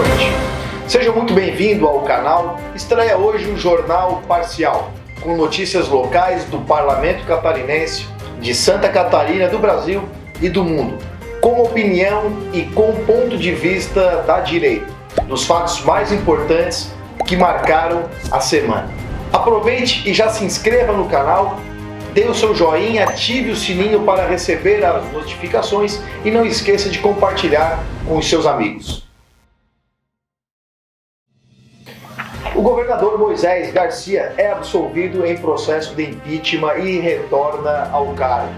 noite. Seja muito bem-vindo ao canal. Estreia hoje o Jornal Parcial, com notícias locais do Parlamento Catarinense, de Santa Catarina, do Brasil e do mundo, com opinião e com ponto de vista da direita, dos fatos mais importantes que marcaram a semana. Aproveite e já se inscreva no canal, dê o seu joinha, ative o sininho para receber as notificações e não esqueça de compartilhar com os seus amigos. O governador Moisés Garcia é absolvido em processo de impeachment e retorna ao cargo.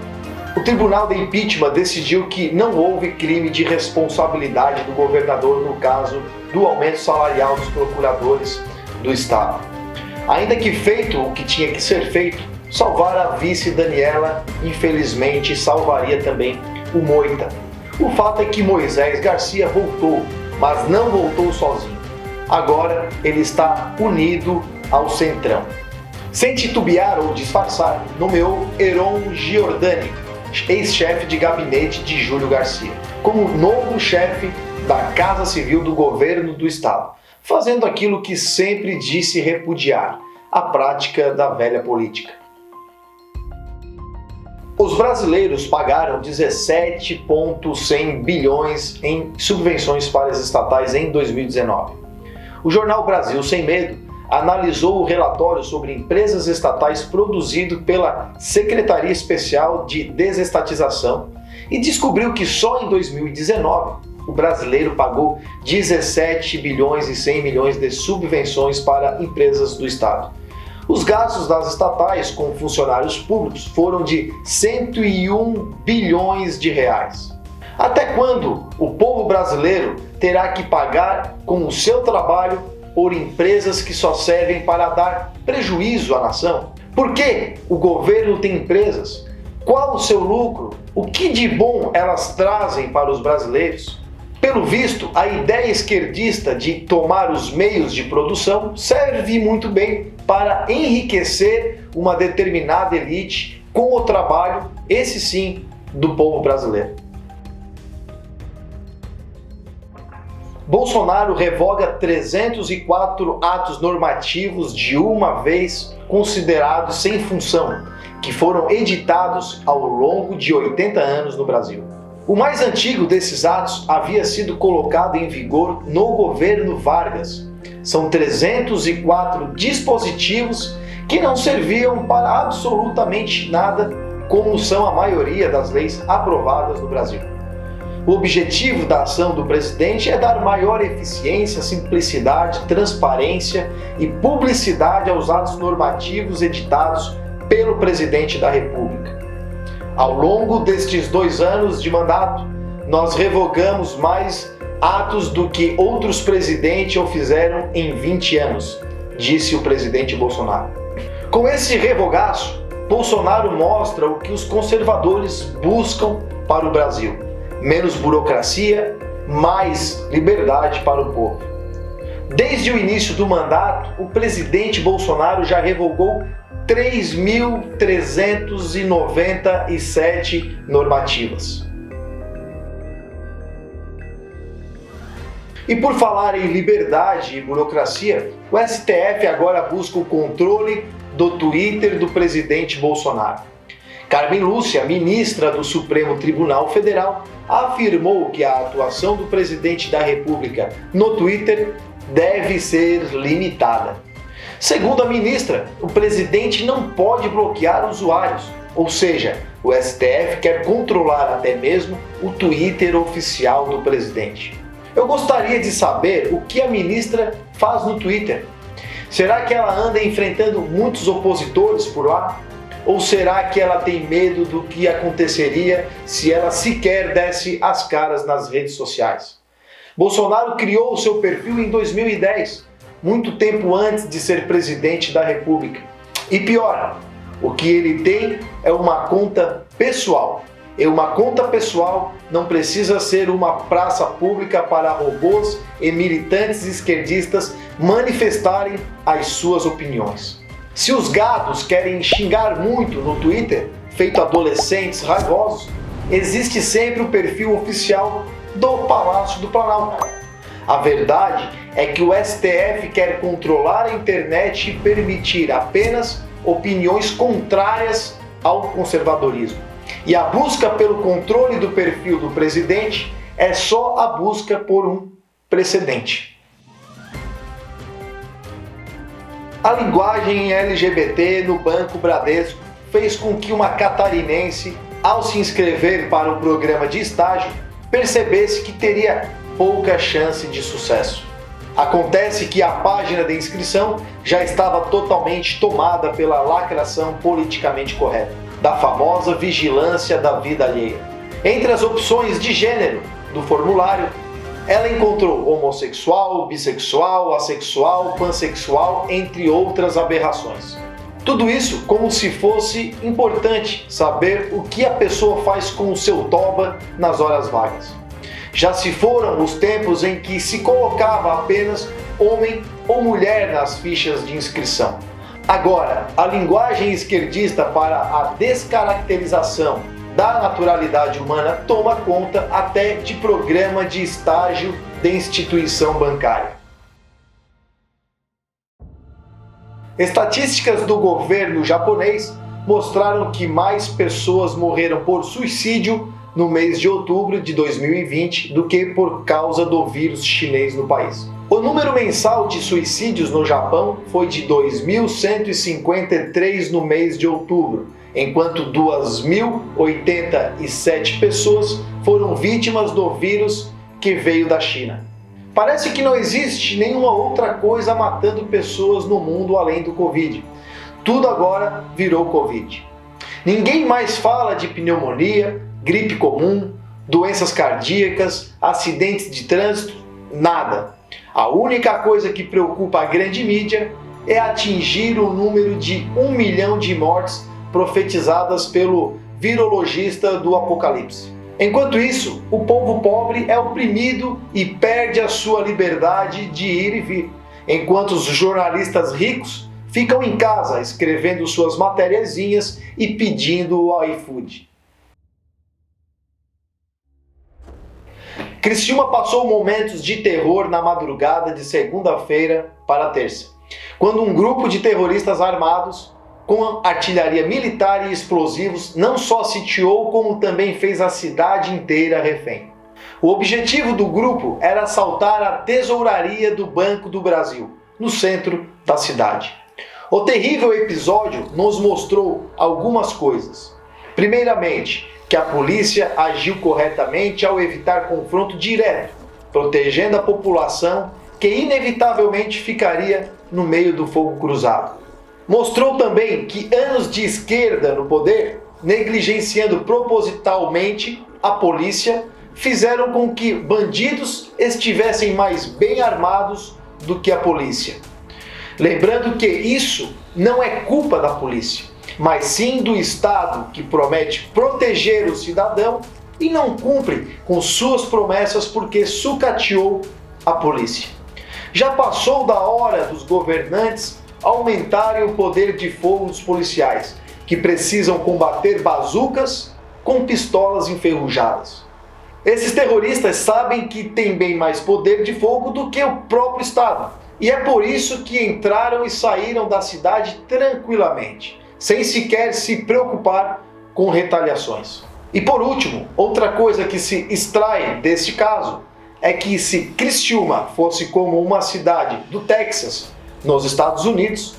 O Tribunal de Impeachment decidiu que não houve crime de responsabilidade do governador no caso do aumento salarial dos procuradores do Estado. Ainda que feito o que tinha que ser feito, salvar a vice Daniela, infelizmente, salvaria também o Moita. O fato é que Moisés Garcia voltou, mas não voltou sozinho. Agora ele está unido ao Centrão. Sem titubear ou disfarçar, nomeou Heron Giordani, ex-chefe de gabinete de Júlio Garcia, como novo chefe da Casa Civil do governo do Estado, fazendo aquilo que sempre disse repudiar, a prática da velha política. Os brasileiros pagaram 17,100 bilhões em subvenções para as estatais em 2019. O jornal Brasil Sem Medo analisou o relatório sobre empresas estatais produzido pela Secretaria Especial de Desestatização e descobriu que só em 2019 o brasileiro pagou 17 bilhões e 100 milhões de subvenções para empresas do Estado. Os gastos das estatais com funcionários públicos foram de 101 bilhões de reais. Até quando o povo brasileiro terá que pagar com o seu trabalho por empresas que só servem para dar prejuízo à nação? Por que o governo tem empresas? Qual o seu lucro? O que de bom elas trazem para os brasileiros? Pelo visto, a ideia esquerdista de tomar os meios de produção serve muito bem para enriquecer uma determinada elite com o trabalho, esse sim, do povo brasileiro. Bolsonaro revoga 304 atos normativos de uma vez considerados sem função, que foram editados ao longo de 80 anos no Brasil. O mais antigo desses atos havia sido colocado em vigor no governo Vargas. São 304 dispositivos que não serviam para absolutamente nada, como são a maioria das leis aprovadas no Brasil. O objetivo da ação do presidente é dar maior eficiência, simplicidade, transparência e publicidade aos atos normativos editados pelo presidente da República. Ao longo destes 2 anos de mandato, nós revogamos mais atos do que outros presidentes o fizeram em 20 anos, disse o presidente Bolsonaro. Com esse revogaço, Bolsonaro mostra o que os conservadores buscam para o Brasil: menos burocracia, mais liberdade para o povo. Desde o início do mandato, o presidente Bolsonaro já revogou 3.397 normativas. E por falar em liberdade e burocracia, o STF agora busca o controle do Twitter do presidente Bolsonaro. Carmen Lúcia, ministra do Supremo Tribunal Federal, afirmou que a atuação do presidente da República no Twitter deve ser limitada. Segundo a ministra, o presidente não pode bloquear usuários, ou seja, o STF quer controlar até mesmo o Twitter oficial do presidente. Eu gostaria de saber o que a ministra faz no Twitter. Será que ela anda enfrentando muitos opositores por lá? Ou será que ela tem medo do que aconteceria se ela sequer desse as caras nas redes sociais? Bolsonaro criou o seu perfil em 2010, muito tempo antes de ser presidente da República. E pior, o que ele tem é uma conta pessoal. E uma conta pessoal não precisa ser uma praça pública para robôs e militantes esquerdistas manifestarem as suas opiniões. Se os gados querem xingar muito no Twitter, feito adolescentes raivosos, existe sempre o perfil oficial do Palácio do Planalto. A verdade é que o STF quer controlar a internet e permitir apenas opiniões contrárias ao conservadorismo. E a busca pelo controle do perfil do presidente é só a busca por um precedente. A linguagem LGBT no Banco Bradesco fez com que uma catarinense, ao se inscrever para o programa de estágio, percebesse que teria pouca chance de sucesso. Acontece que a página de inscrição já estava totalmente tomada pela lacração politicamente correta, da famosa vigilância da vida alheia. Entre as opções de gênero do formulário, ela encontrou homossexual, bissexual, assexual, pansexual, entre outras aberrações. Tudo isso como se fosse importante saber o que a pessoa faz com o seu toba nas horas vagas. Já se foram os tempos em que se colocava apenas homem ou mulher nas fichas de inscrição. Agora, a linguagem esquerdista para a descaracterização da naturalidade humana toma conta até de programa de estágio de instituição bancária. Estatísticas do governo japonês mostraram que mais pessoas morreram por suicídio no mês de outubro de 2020 do que por causa do vírus chinês no país. O número mensal de suicídios no Japão foi de 2.153 no mês de outubro, enquanto 2.087 pessoas foram vítimas do vírus que veio da China. Parece que não existe nenhuma outra coisa matando pessoas no mundo além do Covid. Tudo agora virou Covid. Ninguém mais fala de pneumonia, gripe comum, doenças cardíacas, acidentes de trânsito, nada. A única coisa que preocupa a grande mídia é atingir o número de 1 milhão de mortes profetizadas pelo virologista do Apocalipse. Enquanto isso, o povo pobre é oprimido e perde a sua liberdade de ir e vir, enquanto os jornalistas ricos ficam em casa escrevendo suas matériazinhas e pedindo o iFood. Criciúma passou momentos de terror na madrugada de segunda-feira para terça, quando um grupo de terroristas armados, com artilharia militar e explosivos, não só sitiou, como também fez a cidade inteira refém. O objetivo do grupo era assaltar a tesouraria do Banco do Brasil, no centro da cidade. O terrível episódio nos mostrou algumas coisas. Primeiramente, que a polícia agiu corretamente ao evitar confronto direto, protegendo a população que inevitavelmente ficaria no meio do fogo cruzado. Mostrou também que anos de esquerda no poder, negligenciando propositalmente a polícia, fizeram com que bandidos estivessem mais bem armados do que a polícia. Lembrando que isso não é culpa da polícia, mas sim do Estado, que promete proteger o cidadão e não cumpre com suas promessas porque sucateou a polícia. Já passou da hora dos governantes aumentarem o poder de fogo dos policiais, que precisam combater bazucas com pistolas enferrujadas. Esses terroristas sabem que têm bem mais poder de fogo do que o próprio Estado, e é por isso que entraram e saíram da cidade tranquilamente, sem sequer se preocupar com retaliações. E por último, outra coisa que se extrai deste caso é que se Criciúma fosse como uma cidade do Texas, nos Estados Unidos,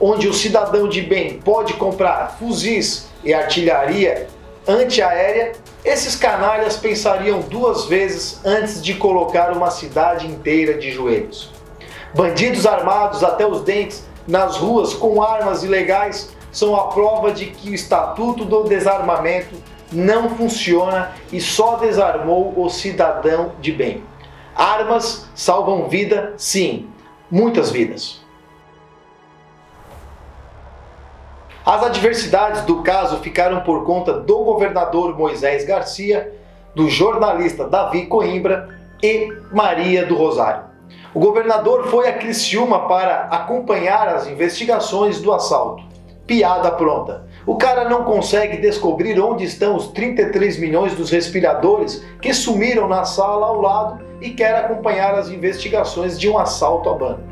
onde o cidadão de bem pode comprar fuzis e artilharia antiaérea, esses canalhas pensariam duas vezes antes de colocar uma cidade inteira de joelhos. Bandidos armados até os dentes nas ruas com armas ilegais são a prova de que o Estatuto do Desarmamento não funciona e só desarmou o cidadão de bem. Armas salvam vida, sim, muitas vidas. As adversidades do caso ficaram por conta do governador Moisés Garcia, do jornalista Davi Coimbra e Maria do Rosário. O governador foi a Criciúma para acompanhar as investigações do assalto. Piada pronta, O cara não consegue descobrir onde estão os 33 milhões dos respiradores que sumiram na sala ao lado e quer acompanhar as investigações de um assalto a banco.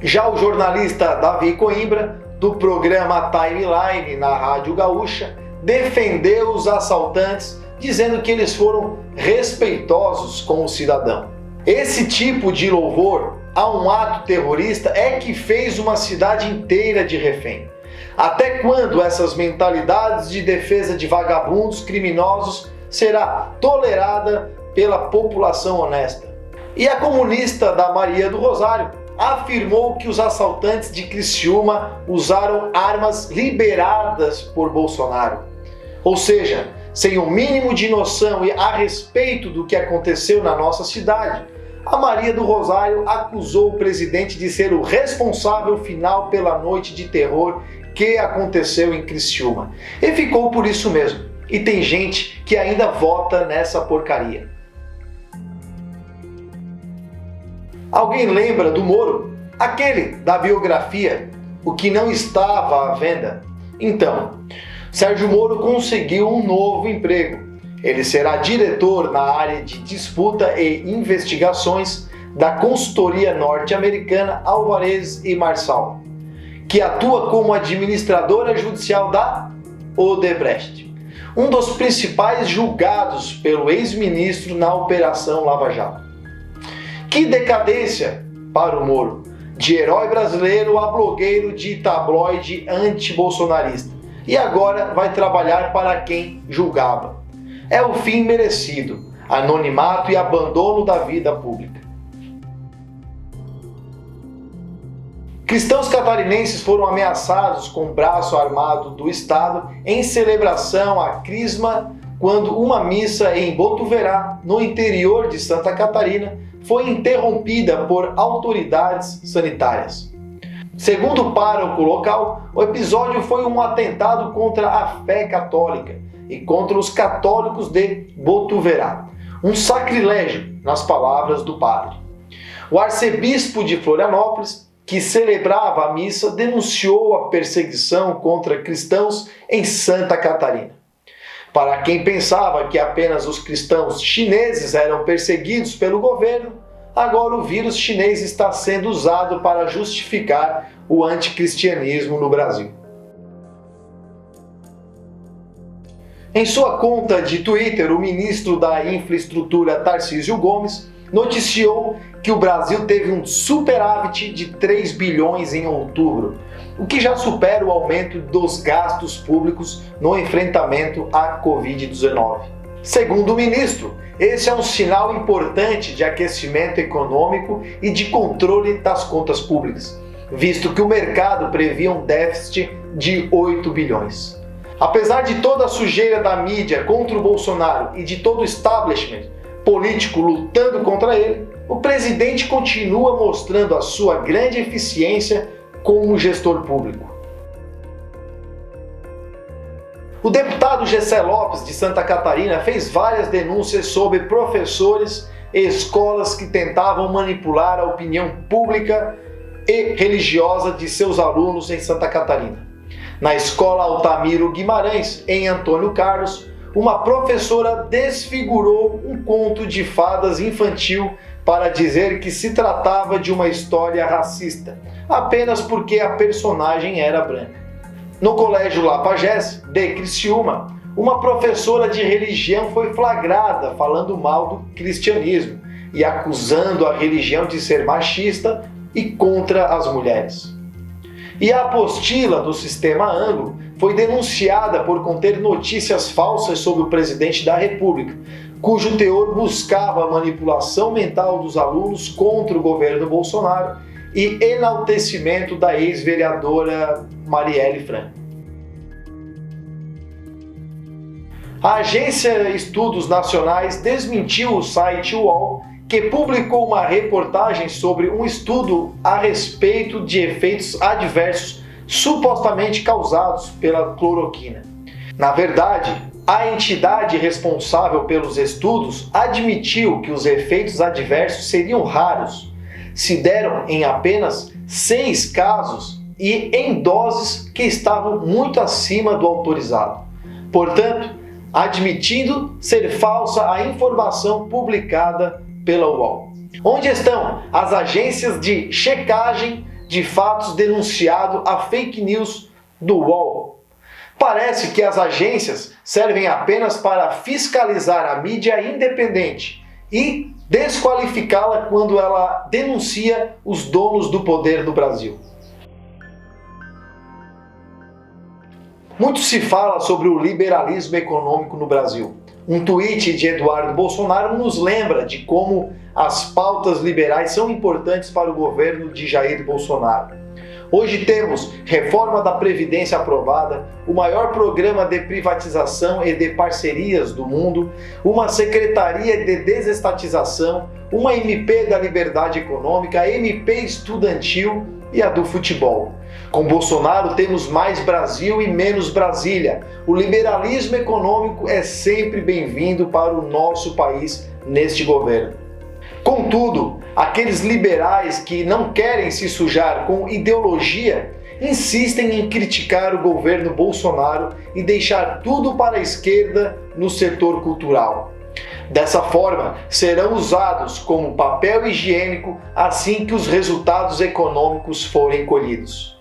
Já o jornalista Davi Coimbra, do programa Timeline na Rádio Gaúcha, defendeu os assaltantes, dizendo que eles foram respeitosos com o cidadão. Esse tipo de louvor a um ato terrorista é que fez uma cidade inteira de refém. Até quando essas mentalidades de defesa de vagabundos criminosos será tolerada pela população honesta? E a comunista da Maria do Rosário afirmou que os assaltantes de Criciúma usaram armas liberadas por Bolsonaro. Ou seja, sem o mínimo de noção e a respeito do que aconteceu na nossa cidade, a Maria do Rosário acusou o presidente de ser o responsável final pela noite de terror que aconteceu em Criciúma. E ficou por isso mesmo. E tem gente que ainda vota nessa porcaria. Alguém lembra do Moro? Aquele da biografia, O que não estava à venda? Então, Sérgio Moro conseguiu um novo emprego. Ele será diretor na área de disputa e investigações da consultoria norte-americana Alvarez e Marçal, que atua como administradora judicial da Odebrecht, um dos principais julgados pelo ex-ministro na Operação Lava Jato. Que decadência para o Moro, de herói brasileiro a blogueiro de tabloide anti-bolsonarista, e agora vai trabalhar para quem julgava. É o fim merecido, anonimato e abandono da vida pública. Cristãos catarinenses foram ameaçados com o braço armado do Estado em celebração à Crisma, quando uma missa em Botuverá, no interior de Santa Catarina, foi interrompida por autoridades sanitárias. Segundo o pároco local, o episódio foi um atentado contra a fé católica e contra os católicos de Botuverá. Um sacrilégio, nas palavras do padre. O arcebispo de Florianópolis, que celebrava a missa, denunciou a perseguição contra cristãos em Santa Catarina. Para quem pensava que apenas os cristãos chineses eram perseguidos pelo governo, agora o vírus chinês está sendo usado para justificar o anticristianismo no Brasil. Em sua conta de Twitter, o ministro da Infraestrutura, Tarcísio Gomes, noticiou que o Brasil teve um superávit de 3 bilhões em outubro, o que já supera o aumento dos gastos públicos no enfrentamento à Covid-19. Segundo o ministro, esse é um sinal importante de aquecimento econômico e de controle das contas públicas, visto que o mercado previa um déficit de 8 bilhões. Apesar de toda a sujeira da mídia contra o Bolsonaro e de todo o establishment político lutando contra ele, o presidente continua mostrando a sua grande eficiência como gestor público. O deputado Gessé Lopes, de Santa Catarina, fez várias denúncias sobre professores e escolas que tentavam manipular a opinião pública e religiosa de seus alunos em Santa Catarina. Na escola Altamiro Guimarães, em Antônio Carlos, uma professora desfigurou um conto de fadas infantil para dizer que se tratava de uma história racista, apenas porque a personagem era branca. No Colégio Lapagés, de Criciúma, uma professora de religião foi flagrada falando mal do cristianismo e acusando a religião de ser machista e contra as mulheres. E a apostila do Sistema Anglo foi denunciada por conter notícias falsas sobre o presidente da República, cujo teor buscava a manipulação mental dos alunos contra o governo Bolsonaro e enaltecimento da ex-vereadora Marielle Franco. A Agência Estudos Nacionais desmentiu o site UOL, que publicou uma reportagem sobre um estudo a respeito de efeitos adversos supostamente causados pela cloroquina. Na verdade, a entidade responsável pelos estudos admitiu que os efeitos adversos seriam raros, se deram em apenas 6 casos e em doses que estavam muito acima do autorizado. Portanto, admitindo ser falsa a informação publicada pela UOL. Onde estão as agências de checagem de fatos denunciados a fake news do UOL? Parece que as agências servem apenas para fiscalizar a mídia independente e desqualificá-la quando ela denuncia os donos do poder no Brasil. Muito se fala sobre o liberalismo econômico no Brasil. Um tweet de Eduardo Bolsonaro nos lembra de como as pautas liberais são importantes para o governo de Jair Bolsonaro. Hoje temos reforma da Previdência aprovada, o maior programa de privatização e de parcerias do mundo, uma Secretaria de Desestatização, uma MP da Liberdade Econômica, a MP estudantil e a do futebol. Com Bolsonaro temos mais Brasil e menos Brasília. O liberalismo econômico é sempre bem-vindo para o nosso país neste governo. Contudo, aqueles liberais que não querem se sujar com ideologia insistem em criticar o governo Bolsonaro e deixar tudo para a esquerda no setor cultural. Dessa forma, serão usados como papel higiênico assim que os resultados econômicos forem colhidos.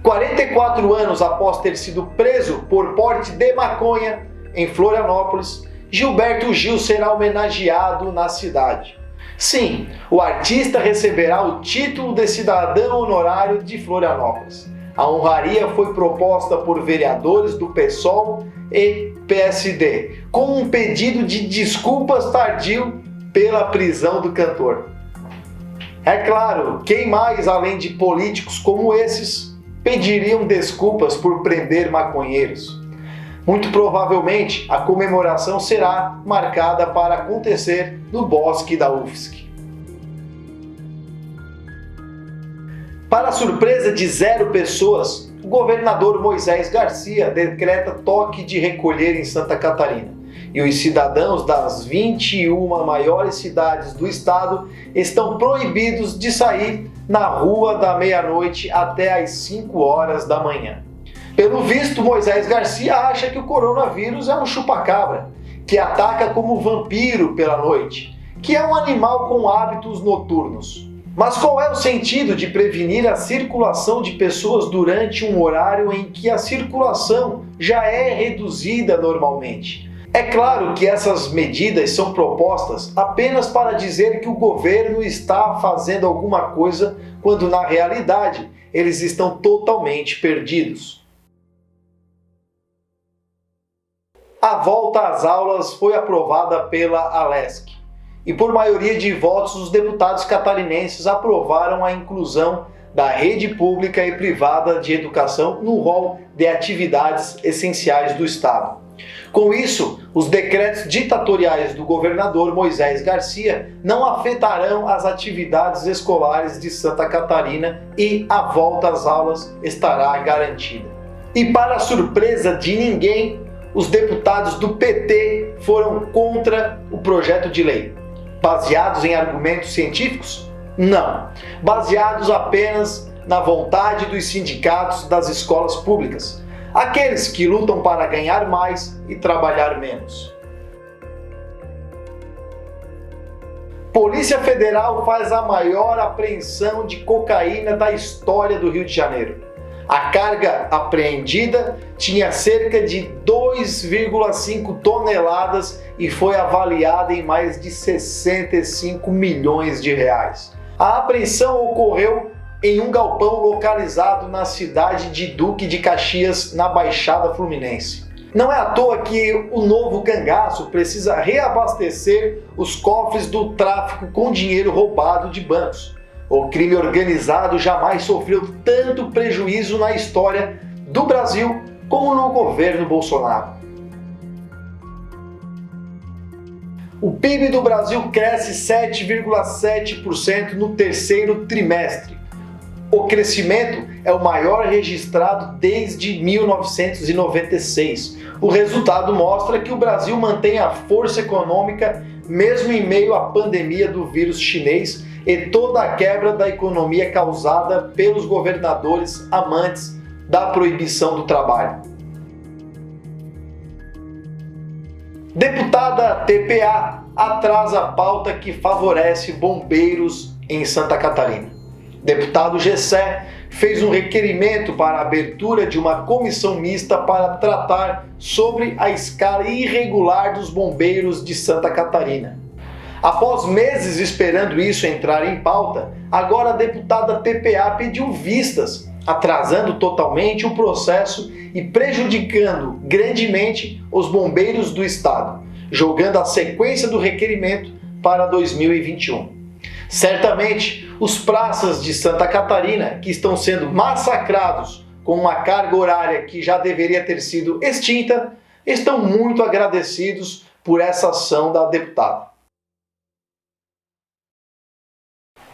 44 anos após ter sido preso por porte de maconha em Florianópolis, Gilberto Gil será homenageado na cidade. Sim, o artista receberá o título de cidadão honorário de Florianópolis. A honraria foi proposta por vereadores do PSOL e PSD, com um pedido de desculpas tardio pela prisão do cantor. É claro, quem mais, além de políticos como esses, pediriam desculpas por prender maconheiros? Muito provavelmente, a comemoração será marcada para acontecer no bosque da UFSC. Para a surpresa de 0 pessoas, o governador Moisés Garcia decreta toque de recolher em Santa Catarina. E os cidadãos das 21 maiores cidades do estado estão proibidos de sair na rua da meia-noite até às 5 horas da manhã. Pelo visto, Moisés Garcia acha que o coronavírus é um chupacabra, que ataca como vampiro pela noite, que é um animal com hábitos noturnos. Mas qual é o sentido de prevenir a circulação de pessoas durante um horário em que a circulação já é reduzida normalmente? É claro que essas medidas são propostas apenas para dizer que o governo está fazendo alguma coisa, quando na realidade eles estão totalmente perdidos. A volta às aulas foi aprovada pela Alesc e por maioria de votos os deputados catarinenses aprovaram a inclusão da rede pública e privada de educação no rol de atividades essenciais do Estado. Com isso, os decretos ditatoriais do governador Moisés Garcia não afetarão as atividades escolares de Santa Catarina e a volta às aulas estará garantida. E para surpresa de ninguém, os deputados do PT foram contra o projeto de lei. Baseados em argumentos científicos? Não. Baseados apenas na vontade dos sindicatos das escolas públicas, aqueles que lutam para ganhar mais e trabalhar menos. Polícia Federal faz a maior apreensão de cocaína da história do Rio de Janeiro. A carga apreendida tinha cerca de 2,5 toneladas e foi avaliada em mais de 65 milhões de reais. A apreensão ocorreu em um galpão localizado na cidade de Duque de Caxias, na Baixada Fluminense. Não é à toa que o novo cangaço precisa reabastecer os cofres do tráfico com dinheiro roubado de bancos. O crime organizado jamais sofreu tanto prejuízo na história do Brasil como no governo Bolsonaro. O PIB do Brasil cresce 7,7% no terceiro trimestre. O crescimento é o maior registrado desde 1996. O resultado mostra que o Brasil mantém a força econômica mesmo em meio à pandemia do vírus chinês e toda a quebra da economia causada pelos governadores amantes da proibição do trabalho. Deputada TPA atrasa a pauta que favorece bombeiros em Santa Catarina. Deputado Gessé fez um requerimento para a abertura de uma comissão mista para tratar sobre a escala irregular dos bombeiros de Santa Catarina. Após meses esperando isso entrar em pauta, agora a deputada TPA pediu vistas, atrasando totalmente o processo e prejudicando grandemente os bombeiros do estado, jogando a sequência do requerimento para 2021. Certamente, os praças de Santa Catarina, que estão sendo massacrados com uma carga horária que já deveria ter sido extinta, estão muito agradecidos por essa ação da deputada.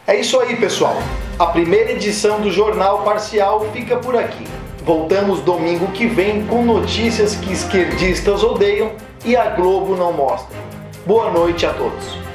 É isso aí, pessoal. A primeira edição do Jornal Parcial fica por aqui. Voltamos domingo que vem com notícias que esquerdistas odeiam e a Globo não mostra. Boa noite a todos.